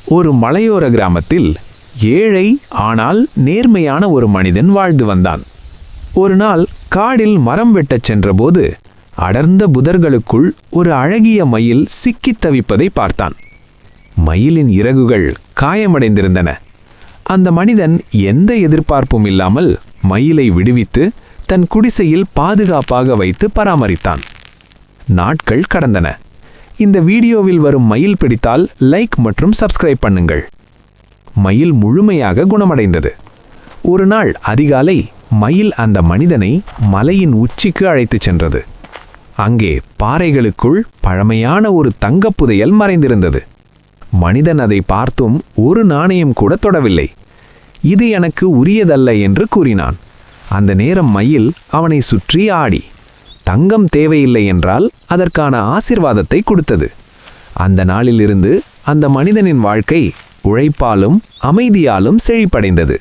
ஒரு மலையோர கிராமத்தில் ஏழை ஆனால் நேர்மையான ஒரு மனிதன் வாழ்ந்து வந்தான். ஒரு நாள் காடில் மரம் வெட்டச் சென்றபோது அடர்ந்த புதர்களுக்குள் ஒரு அழகிய மயில் சிக்கித் தவிப்பதை பார்த்தான். மயிலின் இறகுகள் காயமடைந்திருந்தன. அந்த மனிதன் எந்த எதிர்பார்ப்பும் இல்லாமல் மயிலை விடுவித்து தன் குடிசையில் பாதுகாப்பாக வைத்து பராமரித்தான். நாட்கள் கடந்தன. இந்த வீடியோவில் வரும் மயில் பிடித்தால் லைக் மற்றும் சப்ஸ்கிரைப் பண்ணுங்கள். மயில் முழுமையாக குணமடைந்தது. ஒரு நாள் அதிகாலை மயில் அந்த மனிதனை மலையின் உச்சிக்கு அழைத்துச் சென்றது. அங்கே பாறைகளுக்குள் பழமையான ஒரு தங்கப் புதையல் மறைந்திருந்தது. மனிதன் அதை பார்த்தும் ஒரு நாணயம் கூட தொடவில்லை. இது எனக்கு உரியதல்ல என்று கூறினான். அந்த நேரம் மயில் அவனை சுற்றி ஆடி தங்கம் தேவையில்லை என்றால் அதற்கான ஆசிர்வாதத்தை கொடுத்தது. அந்த நாளிலிருந்து அந்த மனிதனின் வாழ்க்கை உழைப்பாலும் அமைதியாலும் செழிப்படைந்தது.